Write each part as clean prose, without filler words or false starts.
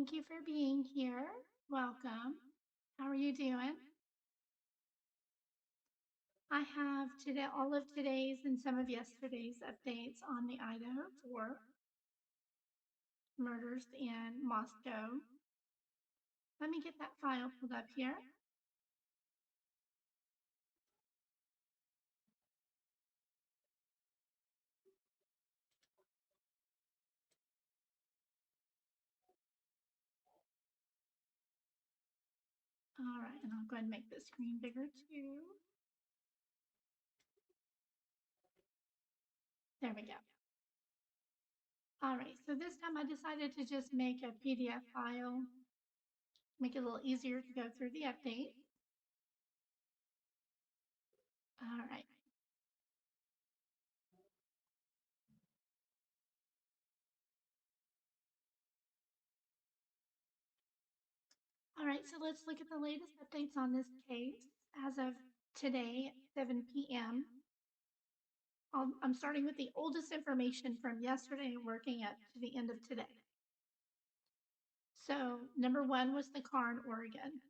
Thank you for being here. Welcome. How are you doing? I have today all of today's and some of yesterday's updates on the Idaho 4 murders in Moscow. Let me get that file pulled up here. All right, and I'll go ahead and make the screen bigger too. There we go. All right, so this time I decided to just make a PDF file, make it a little easier to go through the update. All right. All right, so let's look at the latest updates on this case as of today at 7 p.m. I'm starting with the oldest information from yesterday and working up to the end of today. So, number one was the car in Oregon.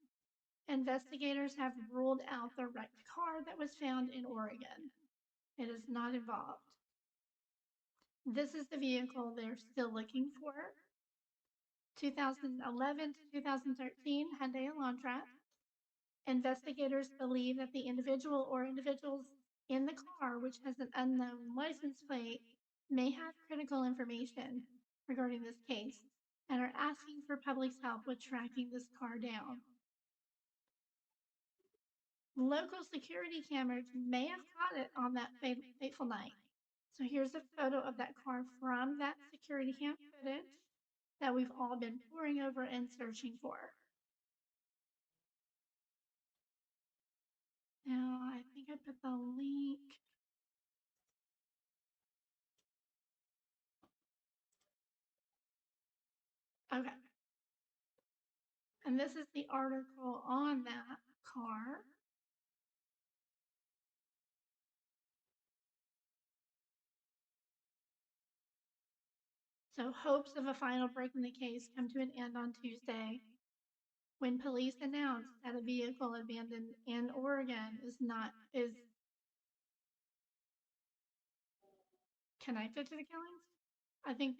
Investigators have ruled out the wrecked car that was found in Oregon. It is not involved. This is the vehicle they're still looking for. 2011 to 2013 Hyundai Elantra. Investigators believe that the individual or individuals in the car, which has an unknown license plate, may have critical information regarding this case and are asking for public's help with tracking this car down. Local security cameras may have caught it on that fateful night. So here's a photo of that car from that security cam footage that we've all been poring over and searching for. Now, I think I put the link. Okay. And this is the article on that car. So hopes of a final break in the case come to an end on Tuesday when police announced that a vehicle abandoned in Oregon is connected to the killings. I think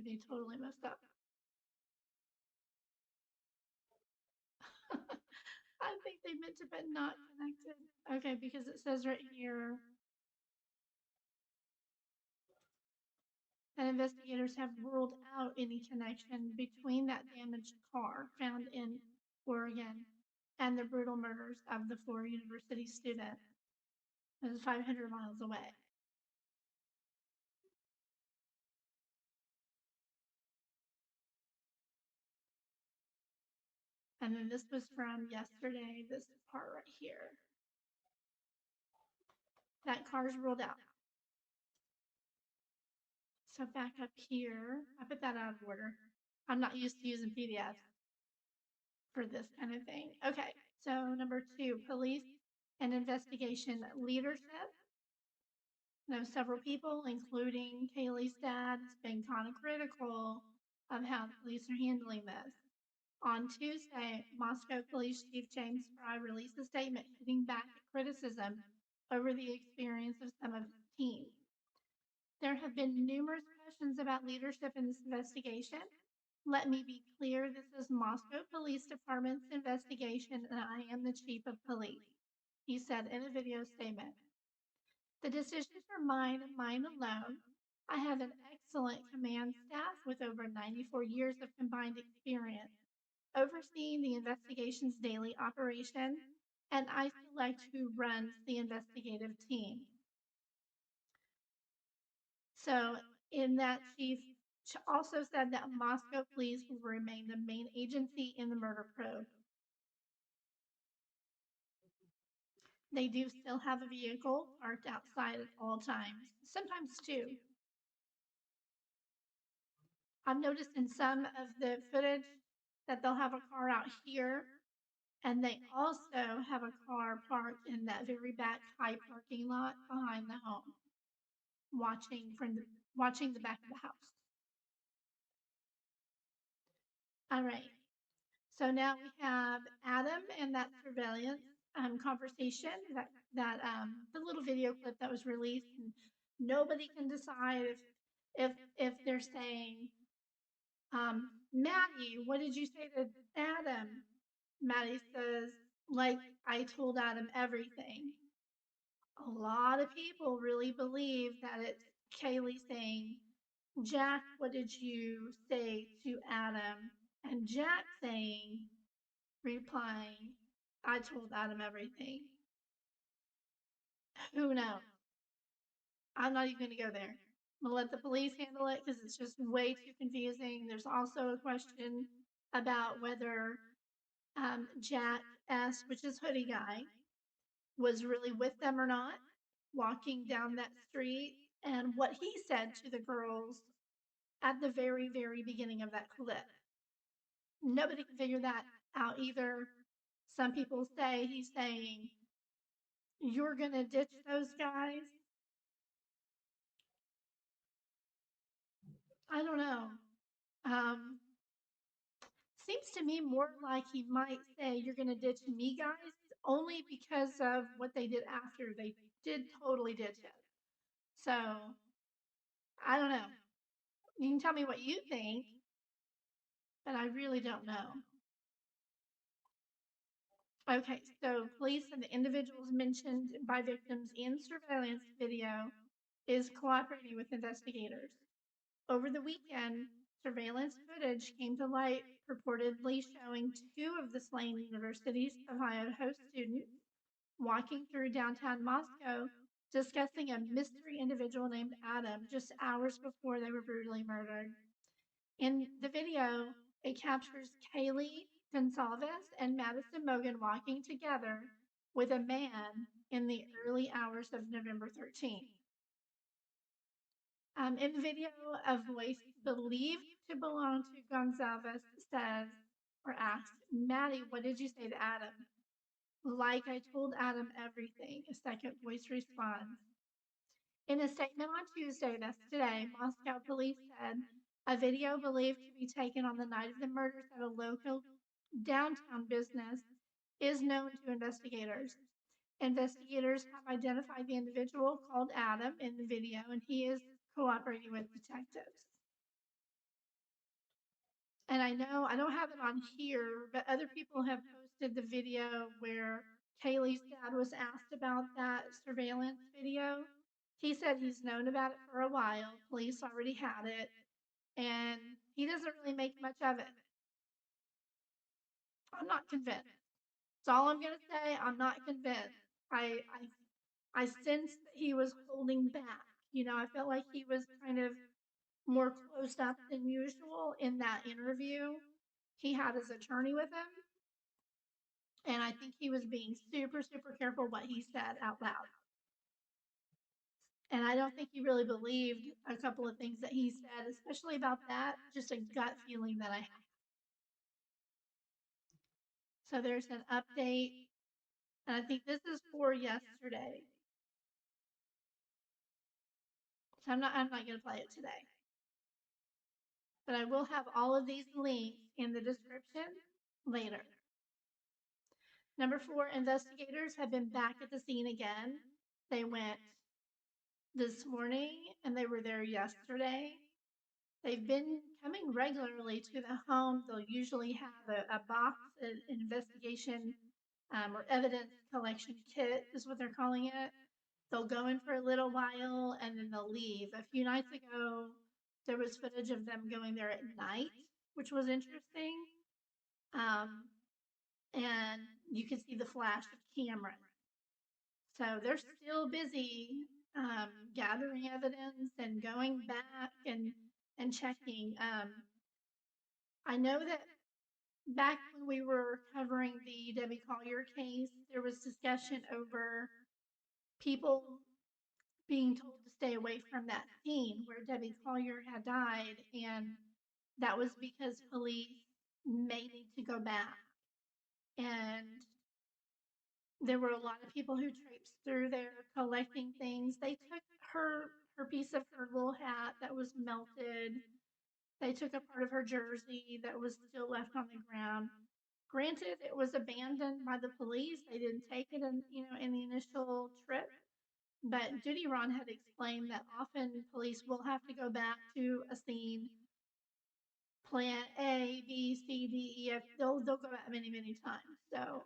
they totally messed up. I think they meant to put not connected. Okay, because it says right here that investigators have ruled out any connection between that damaged car found in Oregon and the brutal murders of the 4 university students. It was 500 miles away. And then this was from yesterday, this part right here. That car's ruled out. So back up here, I put that out of order. I'm not used to using PDFs for this kind of thing. Okay, so number 2, police and investigation leadership. Now, several people, including Kaylee's dad, has been kind of critical of how the police are handling this. On Tuesday, Moscow Police Chief James Fry released a statement hitting back at criticism over the experience of some of his team. There have been numerous questions about leadership in this investigation. Let me be clear, this is Moscow Police Department's investigation and I am the chief of police, he said in a video statement. The decisions are mine and mine alone. I have an excellent command staff with over 94 years of combined experience overseeing the investigation's daily operation, and I select who runs the investigative team. So, in that, chief also said that Moscow police will remain the main agency in the murder probe. They do still have a vehicle parked outside at all times, sometimes two. I've noticed in some of the footage that they'll have a car out here, and they also have a car parked in that very back high parking lot behind the home, watching the back of the house. All right. So now we have Adam and that surveillance conversation that the little video clip that was released. And nobody can decide if they're saying, Maddie, what did you say to Adam? Maddie says, like I told Adam everything. A lot of people really believe that it's Kaylee saying, Jack, what did you say to Adam? And Jack saying, replying, I told Adam everything. Who knows? I'm not even going to go there. I'm going to let the police handle it because it's just way too confusing. There's also a question about whether Jack S., which is Hoodie Guy, was really with them or not, walking down that street, and what he said to the girls at the very, very beginning of that clip. Nobody can figure that out either. Some people say he's saying, you're going to ditch those guys. I don't know. Um, Seems to me more like he might say, you're going to ditch me, guys, only because of what they did after. They did totally ditch it. So, I don't know. You can tell me what you think, but I really don't know. Okay, so police and the individuals mentioned by victims in surveillance video is cooperating with investigators. Over the weekend, surveillance footage came to light purportedly showing two of the slain universities of Idaho students walking through downtown Moscow discussing a mystery individual named Adam just hours before they were brutally murdered. In the video, it captures Kaylee Goncalves and Madison Mogen walking together with a man in the early hours of November 13th. In the video, a voice believed to belong to Goncalves says or asks, Maddie, what did you say to Adam? Like I told Adam everything, a second voice responds. In a statement on Tuesday, that's today, Moscow police said a video believed to be taken on the night of the murders at a local downtown business is known to investigators. Investigators have identified the individual called Adam in the video, and he is cooperating with detectives. And I know I don't have it on here, but other people have posted the video where Kaylee's dad was asked about that surveillance video. He said he's known about it for a while. Police already had it, and he doesn't really make much of it. I'm not convinced. That's all I'm gonna say. I'm not convinced. I I sensed that he was holding back. You know, I felt like he was kind of more closed up than usual in that interview. He had his attorney with him, and I think he was being super, super careful what he said out loud. And I don't think he really believed a couple of things that he said, especially about that, just a gut feeling that I had. So there's an update, and I think this is for yesterday. So I'm not going to play it today. But I will have all of these links in the description later. Number 4, investigators have been back at the scene again. They went this morning and they were there yesterday. They've been coming regularly to the home. They'll usually have a box, an investigation or evidence collection kit, is what they're calling it. They'll go in for a little while and then they'll leave. A few nights ago, there was footage of them going there at night, which was interesting. And you could see the flash of cameras. So they're still busy gathering evidence and going back and checking. I know that back when we were covering the Debbie Collier case, there was discussion over people being told to stay away from that scene where Debbie Collier had died, and that was because police may need to go back. And there were a lot of people who traipsed through there collecting things. They took her piece of her little hat that was melted. They took a part of her jersey that was still left on the ground. Granted, it was abandoned by the police. They didn't take it in the initial trip. But Duty Ron had explained that often police will have to go back to a scene, plan A, B, C, D, E, F. They'll go back many, many times. So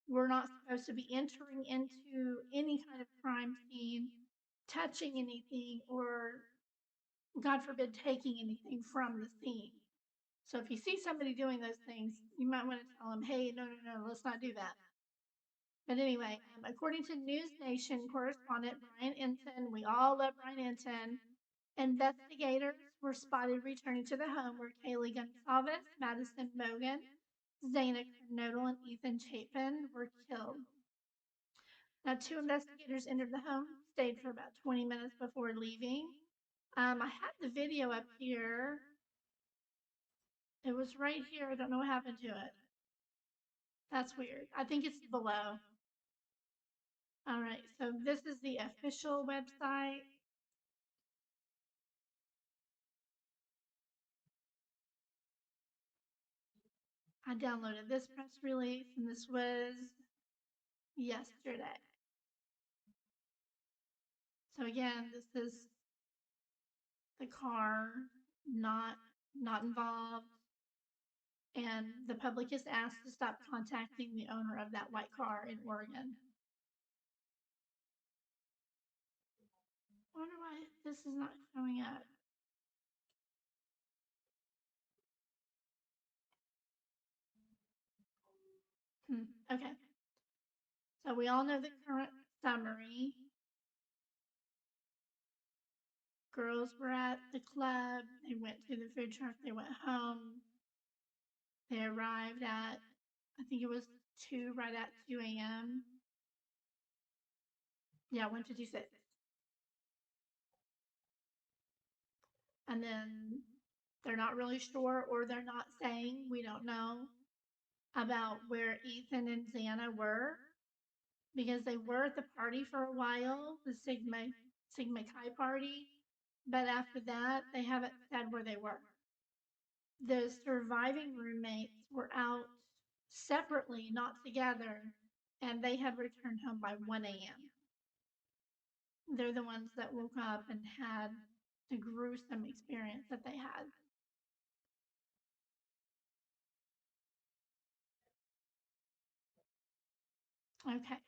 we're not supposed to be entering into any kind of crime scene, touching anything, or God forbid, taking anything from the scene. So if you see somebody doing those things, you might want to tell them, hey, no, no, no, let's not do that. But anyway, according to News Nation correspondent Brian Ensign, we all love Brian Ensign, investigators were spotted returning to the home where Kaylee Goncalves, Madison Mogen, Xana Kernodle, and Ethan Chapin were killed. Now, two investigators entered the home, stayed for about 20 minutes before leaving. I have the video up here. It was right here. I don't know what happened to it. That's weird. I think it's below. All right, so this is the official website. I downloaded this press release, and this was yesterday. So again, this is the car not involved, and the public is asked to stop contacting the owner of that white car in Oregon. I wonder why this is not showing up. Okay. So we all know the current summary. Girls were at the club. They went to the food truck. They went home. They arrived at, I think it was right at 2 a.m. Yeah, 1:56. And then they're not really sure, or they're not saying, we don't know, about where Ethan and Xana were, because they were at the party for a while, the Sigma Chi party, but after that, they haven't said where they were. The surviving roommates were out separately, not together, and they had returned home by 1 a.m. They're the ones that woke up and had the gruesome experience that they had. Okay.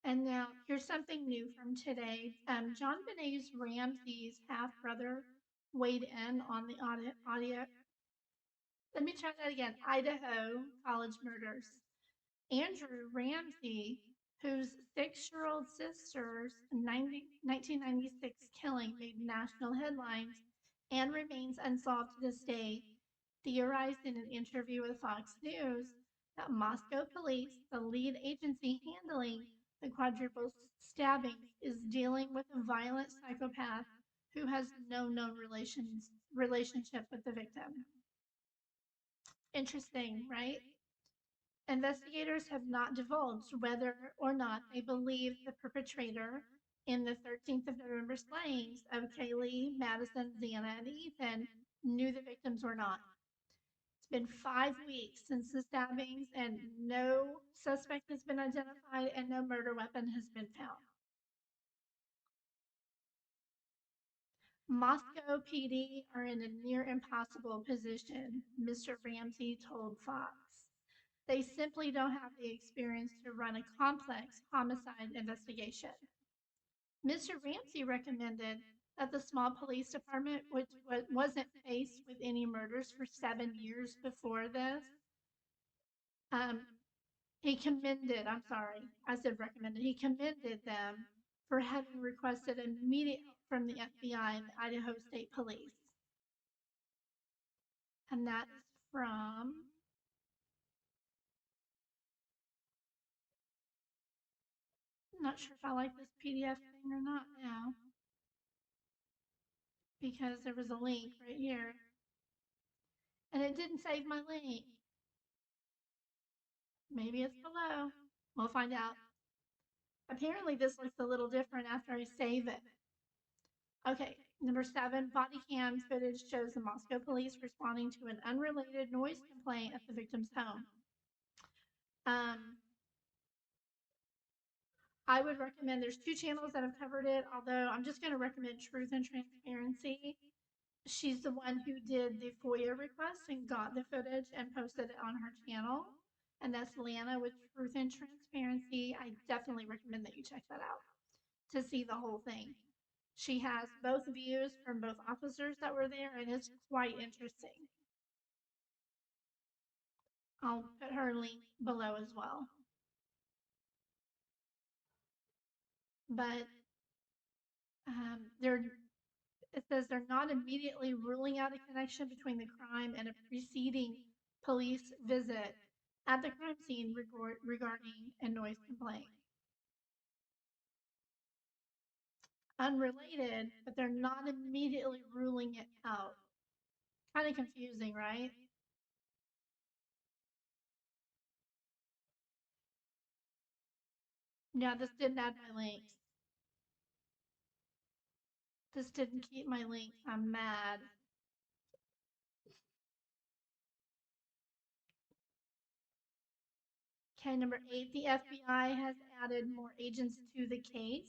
And now here's something new from today. John Benet Ramsey's half brother weighed in on the audio. Let me try that again. Idaho college murders. Andrew Ramsey, whose 6-year-old sister's 1996 killing made national headlines and remains unsolved to this day, theorized in an interview with Fox News that Moscow police, the lead agency handling the quadruple stabbings, is dealing with a violent psychopath who has no known relationship with the victim. Interesting, right? Investigators have not divulged whether or not they believe the perpetrator in the 13th of November slayings of Kaylee, Madison, Xana, and Ethan knew the victims or not. It's been 5 weeks since the stabbings, and no suspect has been identified and no murder weapon has been found. Moscow PD are in a near impossible position, Mr. Ramsey told Fox. They simply don't have the experience to run a complex homicide investigation. Mr. Ramsey recommended that the small police department, which wasn't faced with any murders for 7 years before this, um, he commended, I'm sorry, I said recommended, he commended them for having requested immediate help from the FBI and the Idaho State Police. And that is from I'm not sure if I like this PDF thing or not now, because there was a link right here and it didn't save my link. Maybe it's below. We'll find out. Apparently this looks a little different after I save it. Okay, number 7, body cam footage shows the Moscow police responding to an unrelated noise complaint at the victim's home. Um, I would recommend, there's 2 channels that have covered it, although I'm just going to recommend Truth and Transparency. She's the one who did the FOIA request and got the footage and posted it on her channel. And that's Lana with Truth and Transparency. I definitely recommend that you check that out to see the whole thing. She has both views from both officers that were there, and it's quite interesting. I'll put her link below as well. But it says they're not immediately ruling out a connection between the crime and a preceding police visit at the crime scene regarding a noise complaint. Unrelated, but they're not immediately ruling it out. Kind of confusing, right? Yeah, this didn't add my links. This didn't keep my links. I'm mad. Okay, number 8, the FBI has added more agents to the case.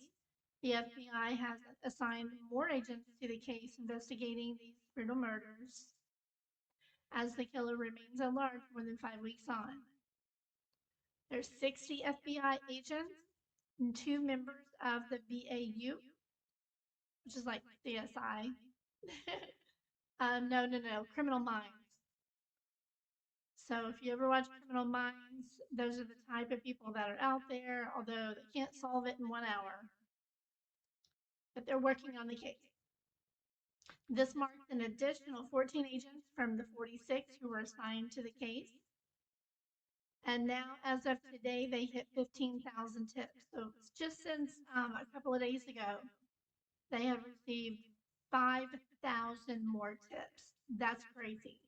The FBI has assigned more agents to the case investigating these brutal murders as the killer remains at large more than 5 weeks on. There's 60 FBI agents and 2 members of the BAU, which is like CSI. No, Criminal Minds. So if you ever watch Criminal Minds, those are the type of people that are out there, although they can't solve it in 1 hour. But they're working on the case. This marks an additional 14 agents from the 46 who were assigned to the case. And now, as of today, they hit 15,000 tips. So just since a couple of days ago, they have received 5,000 more tips. That's crazy.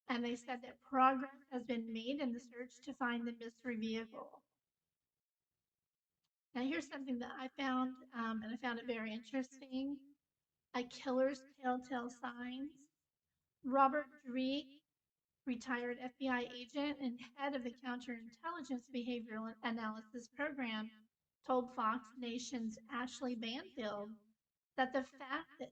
And they said that progress has been made in the search to find the mystery vehicle. Now, here's something that I found, and I found it very interesting. A killer's telltale signs. Robert Dreek, retired FBI agent and head of the Counterintelligence Behavioral Analysis Program, told Fox Nation's Ashley Banfield that the fact that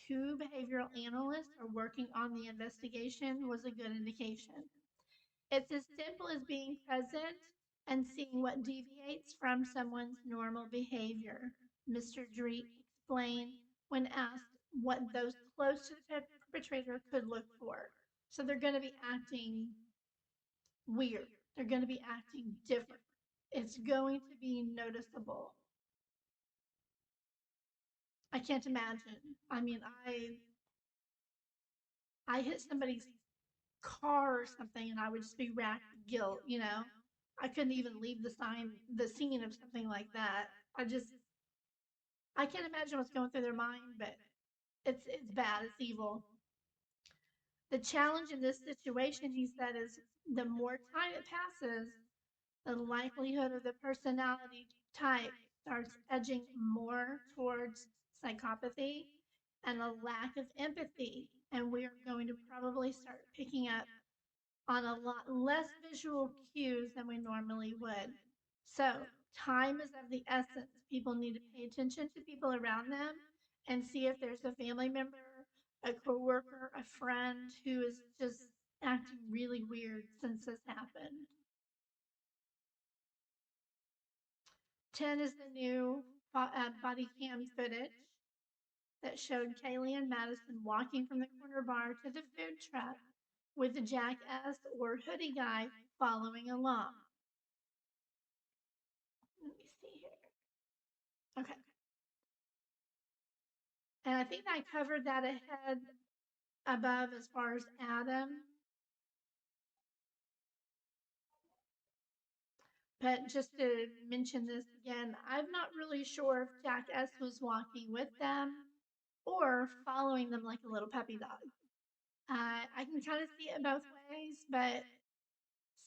2 behavioral analysts are working on the investigation was a good indication. It's as simple as being present and seeing what deviates from someone's normal behavior, Mr. Dreek explained when asked what those close to the perpetrator could look for. So they're going to be acting weird. They're going to be acting different. It's going to be noticeable. I can't imagine. I mean, I hit somebody's car or something and I would just be racked with guilt. I couldn't even leave the scene of something like that. I can't imagine what's going through their mind, but it's bad, it's evil. The challenge in this situation, he said, is the more time it passes, the likelihood of the personality type starts edging more towards psychopathy and a lack of empathy. And we are going to probably start picking up on a lot less visual cues than we normally would. So, time is of the essence. People need to pay attention to people around them and see if there's a family member, a coworker, a friend who is just acting really weird since this happened. 10 is the new body cam footage that showed Kaylee and Madison walking from the corner bar to the food truck with the jackass or hoodie guy following along. Let me see here. Okay. And I think I covered that ahead above as far as Adam. But just to mention this again, I'm not really sure if Jackass was walking with them or following them like a little puppy dog. I can kind of see it both ways, but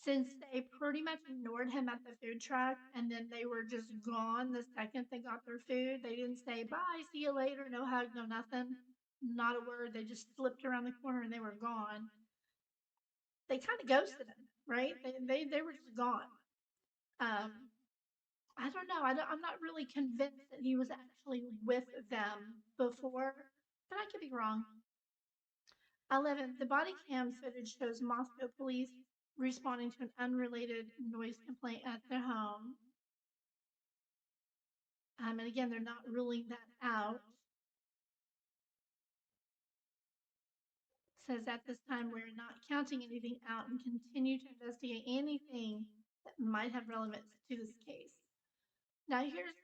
since they pretty much ignored him at the food truck and then they were just gone the second they got their food. They didn't say bye, see you later, no hug, no nothing, not a word. They just slipped around the corner and they were gone. They kind of ghosted him, right? They were just gone. Um, I don't know. I'm not really convinced that he was actually with them before, but I could be wrong. 11. The body cam footage shows Moscow police responding to an unrelated noise complaint at their home. And again, they're not ruling that out. Says at this time, we're not counting anything out and continue to investigate anything that might have relevance to this case. Now,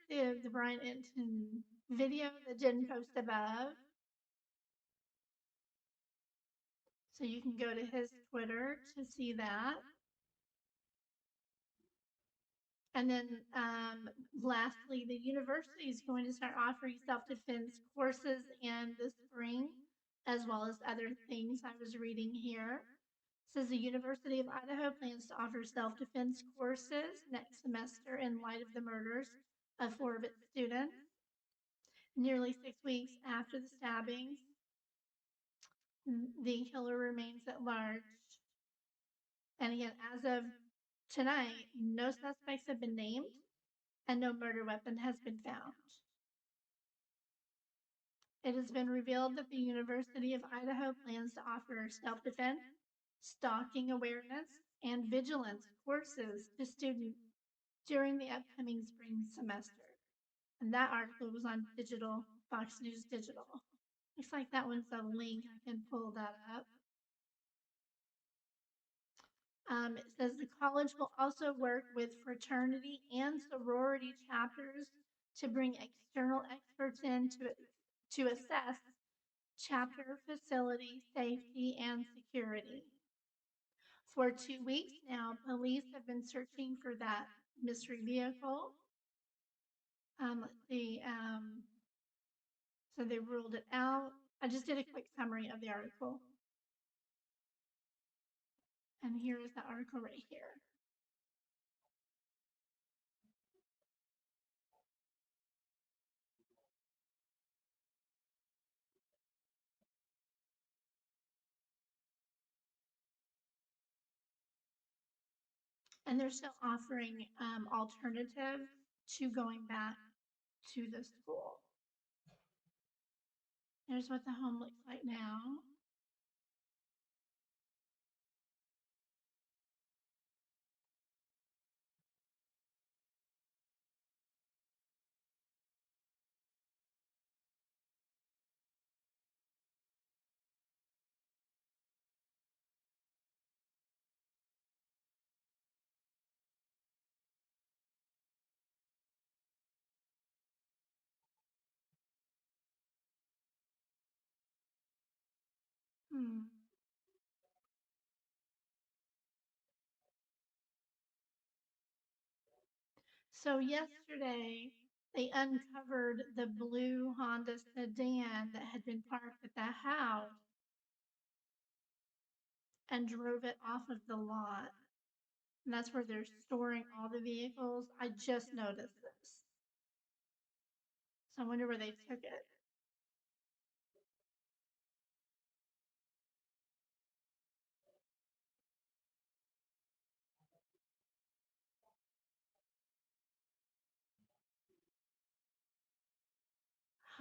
here's the Brian Enton video that didn't post above. So you can go to his Twitter to see that. And then lastly, the university is going to start offering self-defense courses in the spring, as well as other things I was reading here. It says the University of Idaho plans to offer self-defense courses next semester in light of the murders of 4 of its students. Nearly 6 weeks after the stabbings, the killer remains at large. And again, as of tonight, no suspects have been named and no murder weapon has been found. It has been revealed that the University of Idaho plans to offer self-defense, stalking awareness, and vigilance courses to students during the upcoming spring semester. And that article was on Digital, Fox News Digital. Looks like that one's a link. I can pull that up. It says the college will also work with fraternity and sorority chapters to bring external experts in to assess chapter facility safety and security. For 2 weeks now, police have been searching for that mystery vehicle. Let's see. So they ruled it out. I just did a quick summary of the article. And here is the article right here. And they're still offering alternatives to going back to the school. Here's what the home looks like now. Hmm. So yesterday, they uncovered the blue Honda sedan that had been parked at the house and drove it off of the lot. And that's where they're storing all the vehicles. I just noticed this. So I wonder where they took it.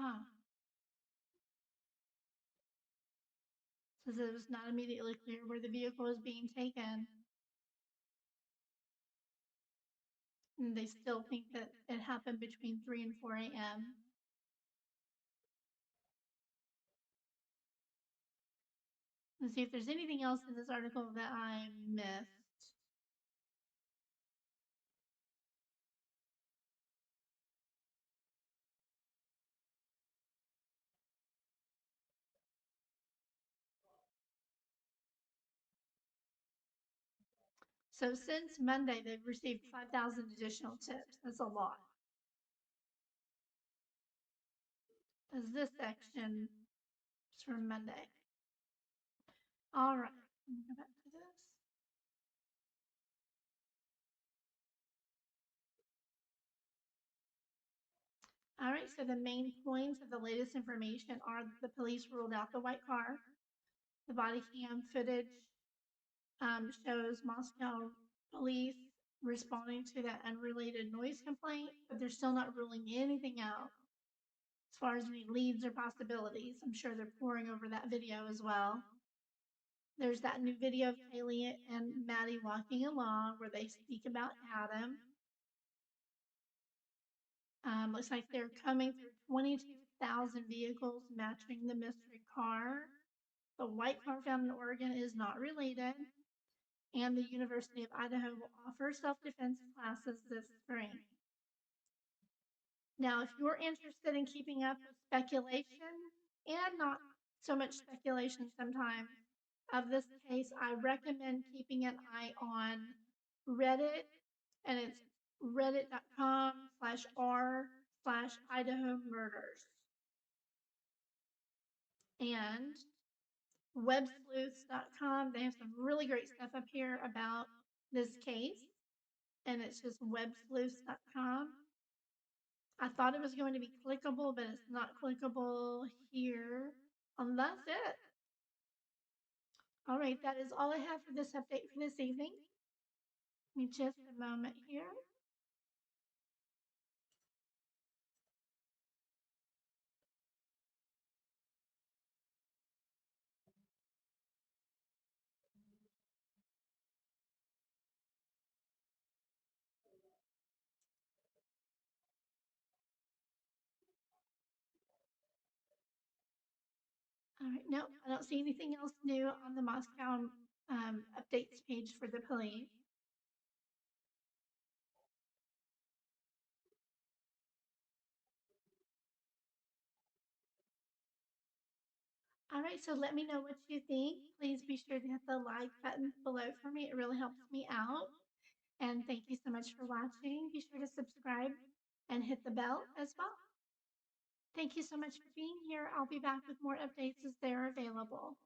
Huh. Says it was not immediately clear where the vehicle was being taken. And they still think that it happened between 3 and 4 a.m. Let's see if there's anything else in this article that I missed. So since Monday, they've received 5,000 additional tips. That's a lot. As this section is from Monday. All right, let me go back to this. All right, so the main points of the latest information are that the police ruled out the white car. The body cam footage shows Moscow police responding to that unrelated noise complaint, but they're still not ruling anything out as far as any leads or possibilities. I'm sure they're poring over that video as well. There's that new video of Kaylee and Maddie walking along where they speak about Adam. Looks like they're coming through 22,000 vehicles matching the mystery car. The white car found in Oregon is not related, and the University of Idaho will offer self-defense classes this spring. Now, if you're interested in keeping up with speculation, and not so much speculation sometimes, of this case, I recommend keeping an eye on Reddit, and it's reddit.com/r/Idaho murders. And websleuths.com, they have some really great stuff up here about this case, and it's just websleuths.com. I thought it was going to be clickable, but it's not clickable here. And that's it. All right, that is all I have for this update for this evening. Give me just a moment here. All right, no, I don't see anything else new on the Moscow updates page for the police. All right, so let me know what you think. Please be sure to hit the like button below for me. It really helps me out. And thank you so much for watching. Be sure to subscribe and hit the bell as well. Thank you so much for being here. I'll be back with more updates as they're available.